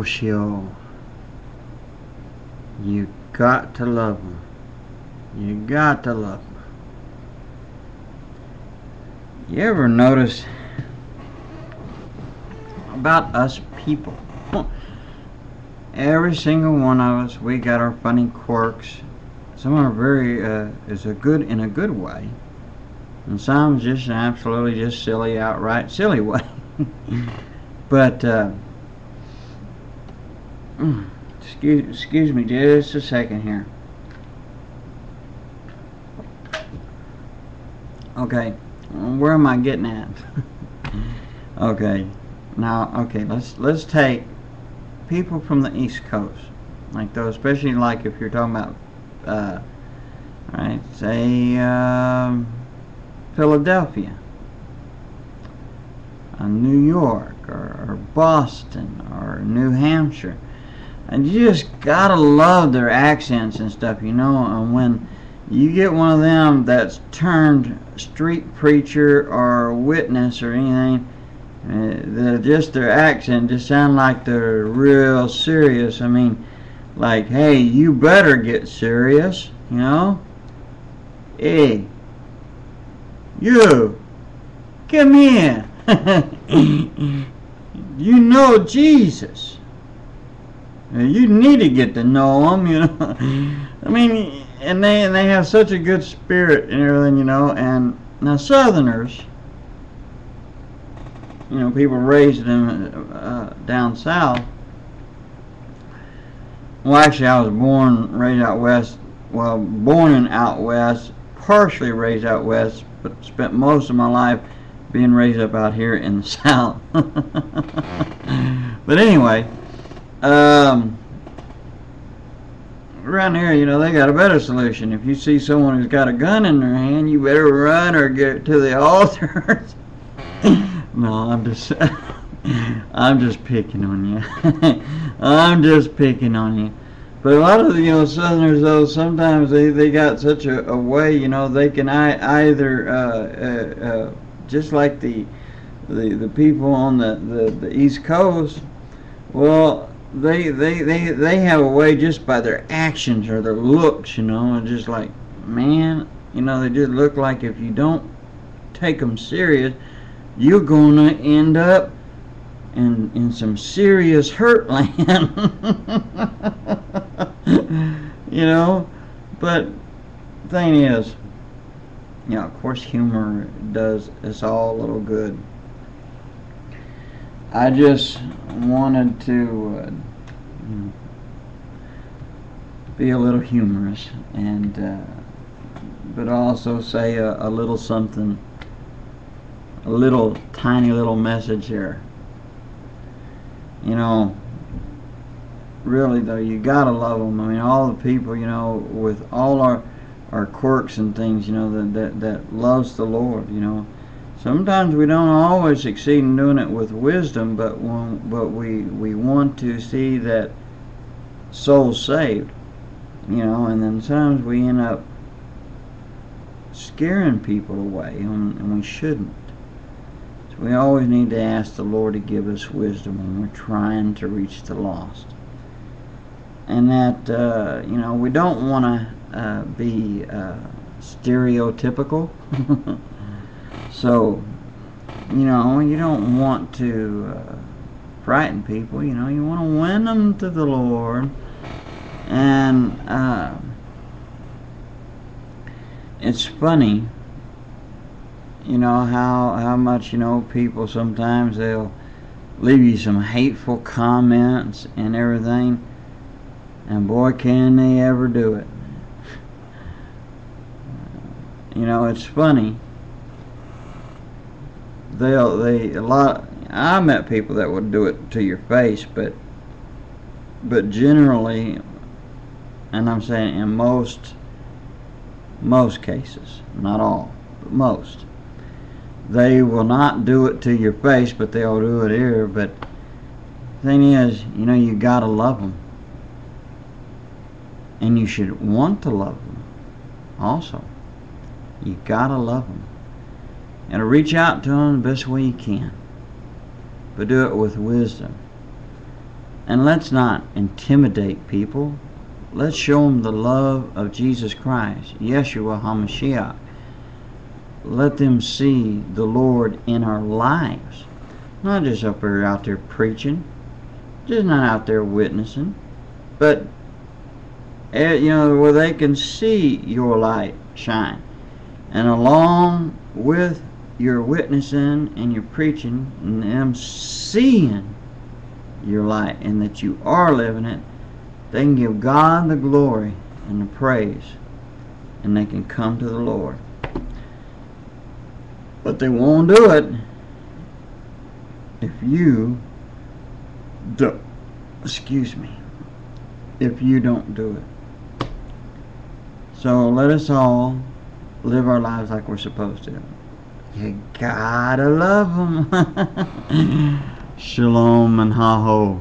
people show. You got to love them. You got to love them. You ever notice about us people? Every single one of us, we got our funny quirks. Some are very in a good way, and some just absolutely just silly, outright silly way. But excuse me just a second here. Okay, where am I getting at? Okay, now let's take people from the East Coast, like those, especially like if you're talking about right, say Philadelphia, New York, or Boston, or New Hampshire, and you just gotta love their accents and stuff, you know. And when you get one of them that's turned street preacher or witness or anything, just their accent just sound like they're real serious. I mean, like, hey, you better get serious, you know. Hey, you, come here. You know Jesus. You need to get to know him, you know. I mean, and they have such a good spirit and everything, you know. And now Southerners, you know, people raised them down south. Well, actually, I was raised out west. Well, born in out west, partially raised out west, but spent most of my life being raised up out here in the south. But anyway, around here, you know, they got a better solution. If you see someone who's got a gun in their hand, you better run or get to the altar. No, I'm just picking on you. I'm just picking on you. But a lot of the, you know, Southerners, though, sometimes they got such a way, you know, they can either just like the people on the East Coast. Well, they have a way just by their actions or their looks, you know, and just like, man, you know, they just look like if you don't take them serious, you're gonna end up in some serious hurt land. You know. But the thing is, you know, of course humor does us all a little good. I just wanted to be a little humorous, and but also say a little something, a little tiny little message here. You know, really though, you gotta love them. I mean, all the people, you know, with all our quirks and things, you know, that loves the Lord, you know. Sometimes we don't always succeed in doing it with wisdom, but we want to see that soul saved, you know, and then sometimes we end up scaring people away, and we shouldn't. So we always need to ask the Lord to give us wisdom when we're trying to reach the lost. And that, you know, we don't want to be stereotypical. So, you know, you don't want to frighten people, you know, you want to win them to the Lord. And it's funny, you know, how much, you know, people sometimes they'll leave you some hateful comments and everything, and boy, can they ever do it. You know, it's funny. I met people that would do it to your face, but generally, and I'm saying in most cases, not all, but most, they will not do it to your face, but they'll do it here. But the thing is, you know, you gotta love them, and you should want to love them also. You gotta love them, and to reach out to them the best way you can, but do it with wisdom. And let's not intimidate people. Let's show them the love of Jesus Christ, Yeshua HaMashiach. Let them see the Lord in our lives. Not just up there out there preaching, just not out there witnessing, but where they can see your light shine. And along with your witnessing and your preaching, and them seeing your light and that you are living it, they can give God the glory and the praise, and they can come to the Lord. But they won't do it if you don't, if you don't do it. So let us all live our lives like we're supposed to. You gotta love them. Shalom and ha-ho.